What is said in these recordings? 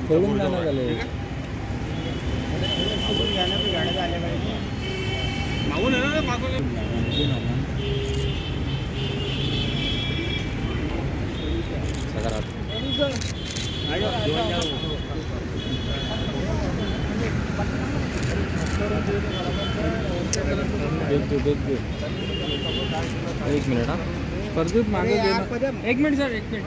पळून जाण्यात आले. एक मिनिट हा प्रदीप मागे एक मिनिट सर एक मिनिट.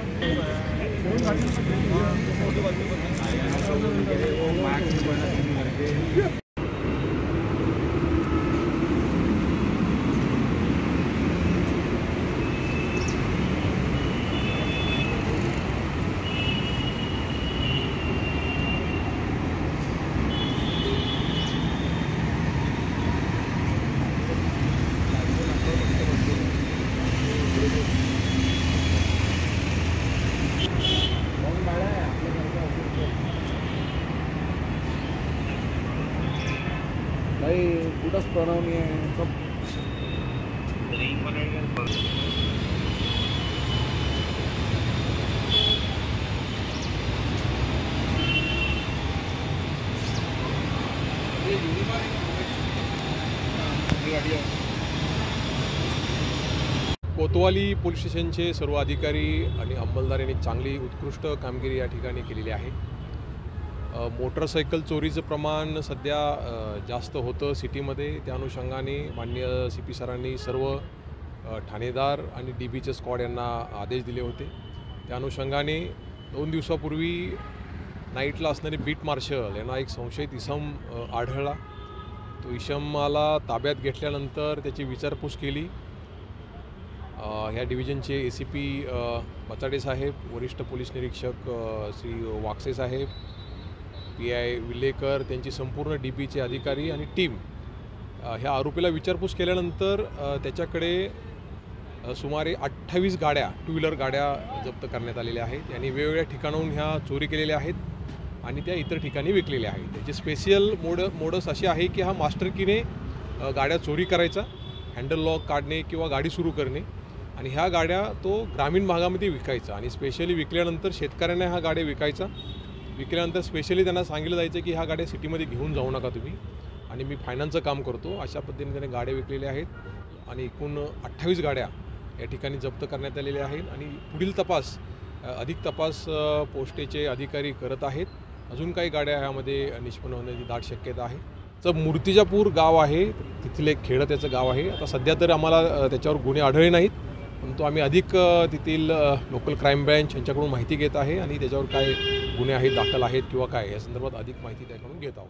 भाई कुठंच प्रणाव नाही आहे सब. कोतवाली पोलीस स्टेशनचे सर्व अधिकारी आणि अंमलदार यांनी चांगली उत्कृष्ट कामगिरी या ठिकाणी केलेली आहे. मोटरसायकल चोरीचं प्रमाण सध्या जास्त होतं सिटीमध्ये. त्या अनुषंगाने माननीय CP सरांनी सर्व ठाणेदार आणि DBचे स्क्वॉड यांना आदेश दिले होते. त्या अनुषंगाने 2 दिवसापूर्वी नाईटला असणारे बीट मार्शल यांना एक संशयित इसम आढळला. तो इसमाला ताब्यात घेतल्यानंतर त्याची विचारपूस केली. ह्या डिव्हिजनचे ACP बचाडे साहेब, वरिष्ठ पोलीस निरीक्षक श्री वाकसे साहेब, PI विलेकर, त्यांची संपूर्ण DBचे अधिकारी आणि टीम ह्या आरोपीला विचारपूस केल्यानंतर त्याच्याकडे सुमारे 28 गाड्या, 2 व्हीलर गाड्या जप्त करण्यात आलेल्या आहेत. यांनी वेगवेगळ्या ठिकाणाहून ह्या चोरी केलेल्या आहेत आणि त्या इतर ठिकाणी विकलेल्या आहेत. त्याची स्पेशल मोडस अशी आहे की हा मास्टर कीने गाड्या चोरी करायचा, हँडल लॉक काढणे किंवा गाडी सुरू करणे आणि ह्या गाड्या तो ग्रामीण भागामध्ये विकायचा आणि स्पेशली विकल्यानंतर शेतकऱ्यांना ह्या गाड्या विकायचा. विकल्यानंतर स्पेशली त्यांना सांगितलं जायचं की ह्या गाड्या सिटीमध्ये घेऊन जाऊ नका तुम्ही आणि मी फायनान्सचं काम करतो. अशा पद्धतीने त्याने गाड्या विकलेल्या आहेत आणि एकूण 28 गाड्या या ठिकाणी जप्त करण्यात आलेल्या आहेत आणि पुढील तपास अधिक तपास पोस्टेचे अधिकारी करत आहेत. अजून काही गाड्या ह्यामध्ये निष्पन्न होण्याची दाट शक्यता आहे. तर मूर्तिजापूर गाव आहे, तिथले खेडं त्याचं गाव आहे. आता सध्या तर आम्हाला त्याच्यावर गुन्हे आढळले नाहीत, परंतु आम्ही अधिक तेथील लोकल क्राईम ब्रँच यांच्याकडून माहिती घेत आहे आणि त्याच्यावर काय गुन्हे आहेत दाखल आहेत किंवा काय या संदर्भात अधिक माहिती त्याकडून घेत आहोत.